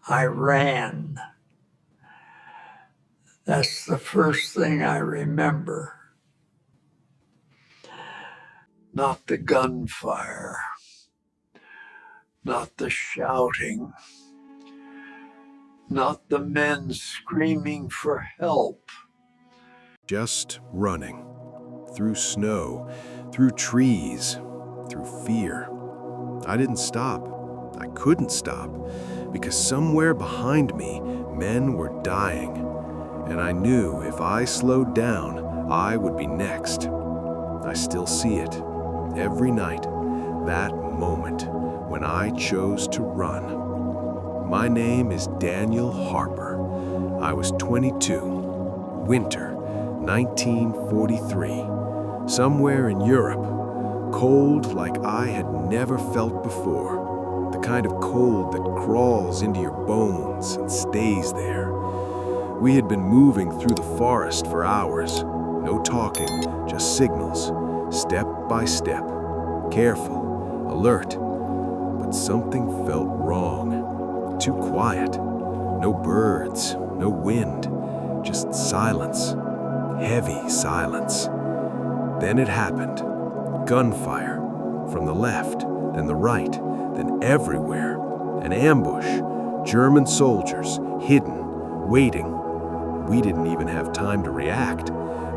I ran. That's the first thing I remember. Not the gunfire, not the shouting, not the men screaming for help. Just running. Through snow, through trees, through fear. I didn't stop. I couldn't stop, because somewhere behind me, men were dying. And I knew if I slowed down, I would be next. I still see it, every night, that moment when I chose to run. My name is Daniel Harper. I was 22, winter 1943, somewhere in Europe, cold like I had never felt before, the kind of cold that crawls into your bones and stays there. We had been moving through the forest for hours, no talking, just signals, step by step, careful, alert, but something felt wrong, too quiet, no birds, no wind, just silence, heavy silence. Then it happened, gunfire, from the left, then the right, then everywhere, an ambush, German soldiers, hidden, waiting. We didn't even have time to react.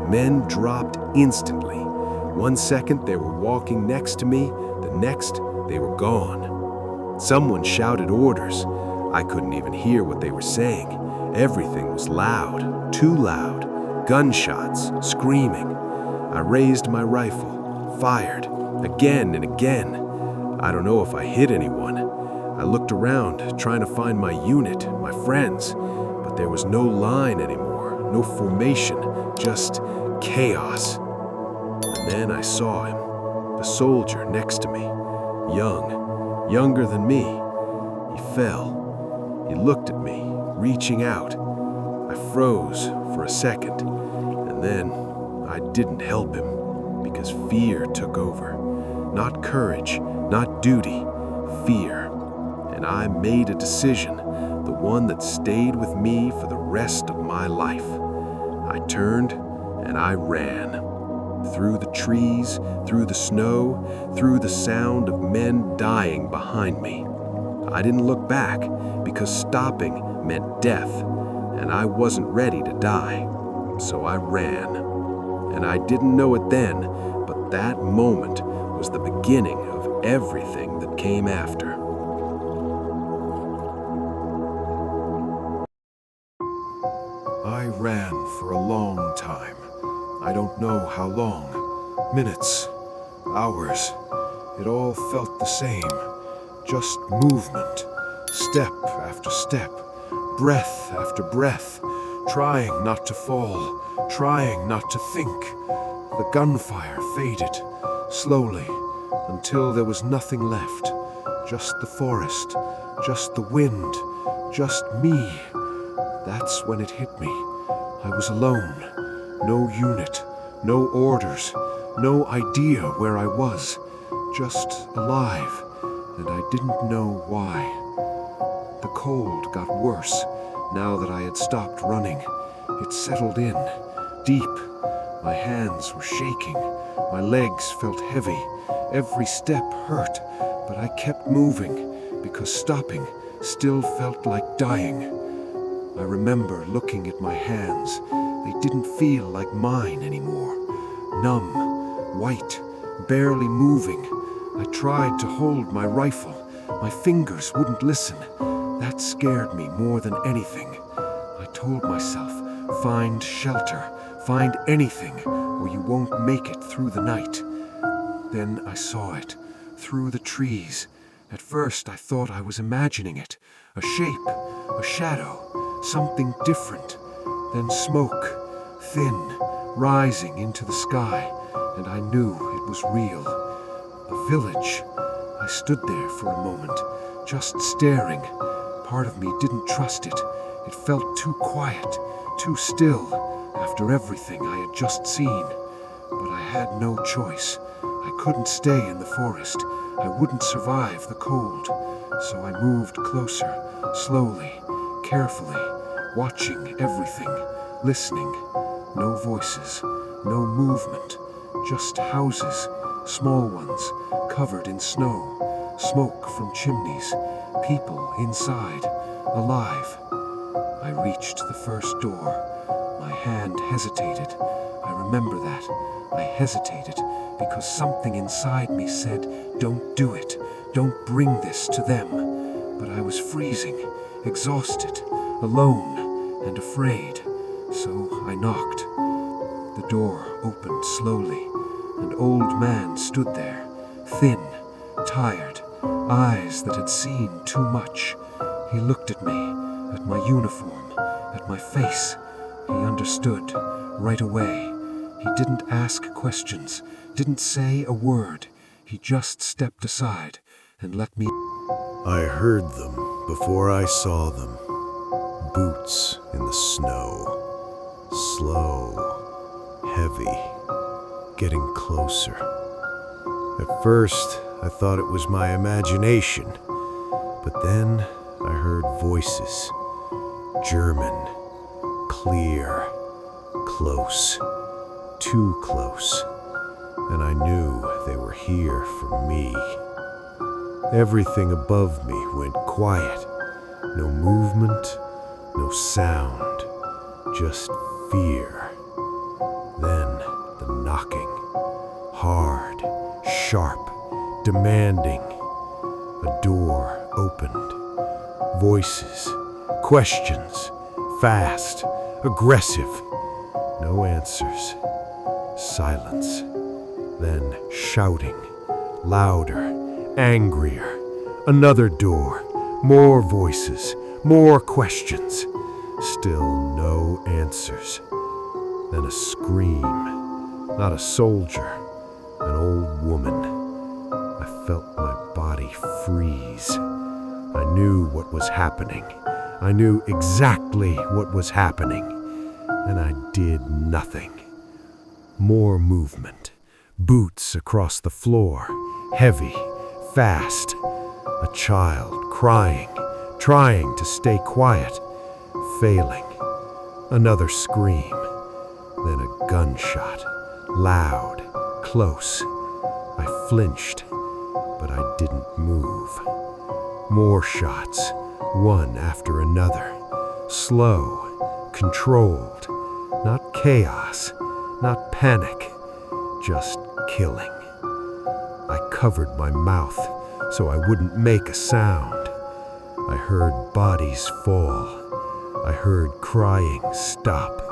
Men dropped instantly. 1 second they were walking next to me, the next they were gone. Someone shouted orders. I couldn't even hear what they were saying. Everything was loud, too loud. Gunshots, screaming. I raised my rifle, fired, again and again. I don't know if I hit anyone. I looked around, trying to find my unit, my friends, but there was no line anymore, no formation, just chaos. And then I saw him, the soldier next to me, young, younger than me. He fell. He looked at me, reaching out. I froze for a second, and then I didn't help him because fear took over. Not courage, not duty, fear. And I made a decision, the one that stayed with me for the rest of my life. I turned and I ran. Through the trees, through the snow, through the sound of men dying behind me. I didn't look back because stopping meant death, and I wasn't ready to die. So I ran. And I didn't know it then, but that moment was the beginning of everything that came after. I ran for a long time. I don't know how long. Minutes, hours. It all felt the same. Just movement, step after step, breath after breath, trying not to fall, trying not to think. The gunfire faded, slowly, until there was nothing left. Just the forest, just the wind, just me. That's when it hit me. I was alone. No unit, no orders, no idea where I was. Just alive, and I didn't know why. The cold got worse now that I had stopped running. It settled in, deep. My hands were shaking. My legs felt heavy. Every step hurt, but I kept moving because stopping still felt like dying. I remember looking at my hands. They didn't feel like mine anymore. Numb, white, barely moving. I tried to hold my rifle. My fingers wouldn't listen. That scared me more than anything. I told myself, find shelter, find anything, or you won't make it through the night. Then I saw it, through the trees. At first I thought I was imagining it. A shape, a shadow, something different. Then smoke, thin, rising into the sky, and I knew it was real. A village. I stood there for a moment, just staring. Part of me didn't trust it. It felt too quiet, too still, after everything I had just seen. But I had no choice. I couldn't stay in the forest. I wouldn't survive the cold. So I moved closer, slowly, carefully, watching everything, listening. No voices, no movement, just houses, small ones, covered in snow, smoke from chimneys, people inside, alive. I reached the first door. My hand hesitated. I remember that. I hesitated because something inside me said, "Don't do it. Don't bring this to them." But I was freezing, exhausted, alone, and afraid. So I knocked. The door opened slowly. An old man stood there, thin, tired, eyes that had seen too much. He looked at me, at my uniform, at my face. He understood right away. He didn't ask questions, didn't say a word. He just stepped aside and let me. I heard them before I saw them. Boots in the snow. Slow, heavy, getting closer. At first, I thought it was my imagination, but then I heard voices. German, clear, close, too close, and I knew they were here for me. Everything above me went quiet. No movement, no sound, just fear. Then the knocking, hard, sharp, demanding. A door opened. Voices, questions, fast, aggressive. No answers. Silence. Then shouting, louder, angrier. Another door. More voices, more questions. Still no answers. Then a scream. Not a soldier, an old woman. I felt my body freeze. I knew what was happening. I knew exactly what was happening. And I did nothing. More movement. Boots across the floor. Heavy, fast. A child crying, trying to stay quiet, failing. Another scream. Then a gunshot. Loud, close. I flinched, but I didn't move. More shots, one after another. Slow, controlled. Not chaos, not panic, just killing. I covered my mouth so I wouldn't make a sound. I heard bodies fall. I heard crying stop.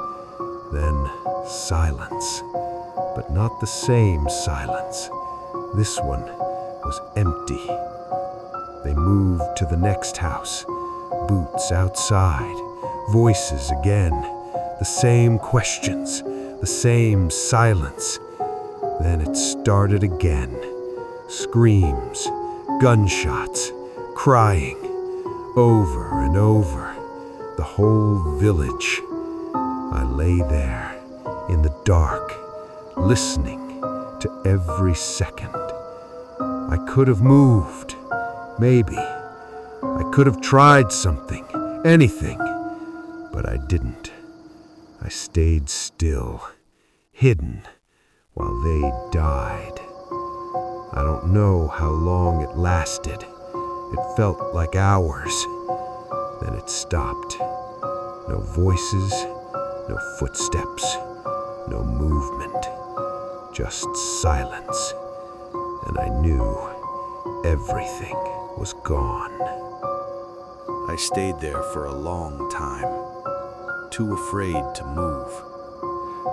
Then silence. But not the same silence. This one was empty. They moved to the next house. Boots outside. Voices again. The same questions. The same silence. Then it started again. Screams. Gunshots. Crying. Over and over. The whole village. I lay there in the dark, listening to every second. I could have moved, maybe. I could have tried something, anything, but I didn't. I stayed still, hidden, while they died. I don't know how long it lasted. It felt like hours. Then it stopped. No voices, no footsteps, no movement, just silence. And I knew everything was gone. I stayed there for a long time, too afraid to move,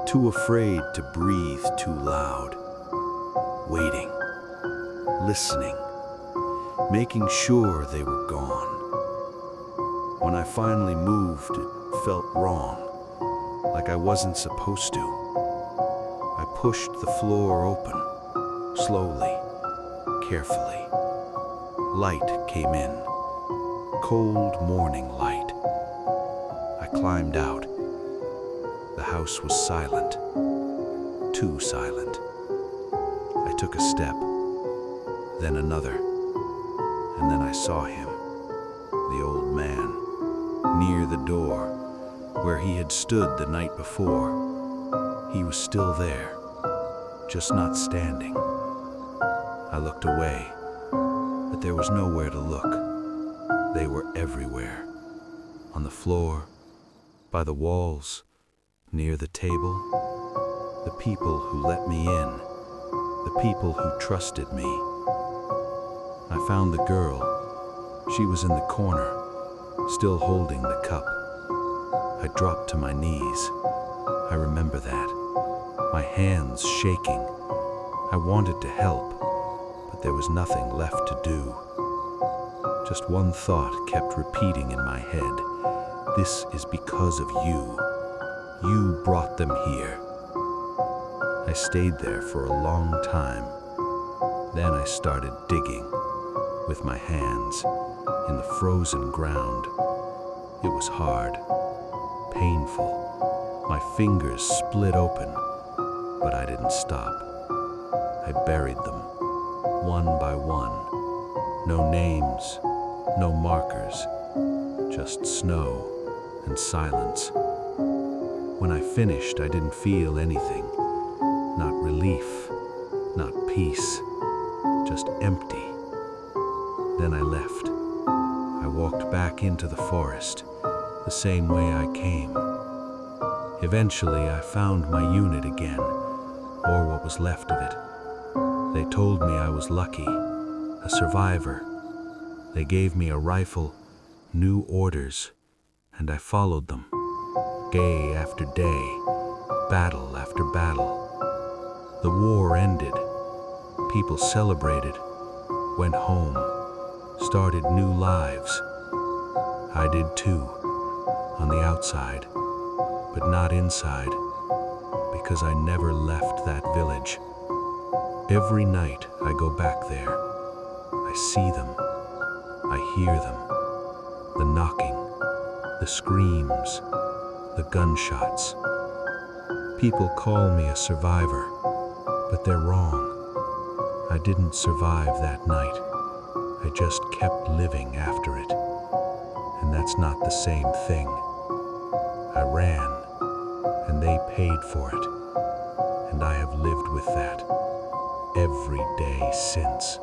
too afraid to breathe too loud, waiting, listening, making sure they were gone. When I finally moved, it felt wrong, like I wasn't supposed to. I pushed the floor open, slowly, carefully. Light came in, cold morning light. I climbed out. The house was silent, too silent. I took a step, then another, and then I saw him, the old man, near the door, where he had stood the night before. He was still there, just not standing. I looked away, but there was nowhere to look. They were everywhere. On the floor, by the walls, near the table. The people who let me in, the people who trusted me. I found the girl. She was in the corner, still holding the cup. I dropped to my knees. I remember that. My hands shaking. I wanted to help, but there was nothing left to do. Just one thought kept repeating in my head. This is because of you. You brought them here. I stayed there for a long time. Then I started digging with my hands in the frozen ground. It was hard, painful. My fingers split open, but I didn't stop. I buried them, one by one. No names, no markers, just snow and silence. When I finished, I didn't feel anything. Not relief, not peace, just empty. Then I left. I walked back into the forest, the same way I came. Eventually, I found my unit again, or what was left of it. They told me I was lucky, a survivor. They gave me a rifle, new orders, and I followed them. Day after day, battle after battle. The war ended. People celebrated, went home, started new lives. I did too, on the outside, but not inside, because I never left that village. Every night I go back there. I see them. I hear them. The knocking, the screams, the gunshots. People call me a survivor, but they're wrong. I didn't survive that night. I just kept living after it. And that's not the same thing. I ran, and they paid for it. And I have lived with that every day since.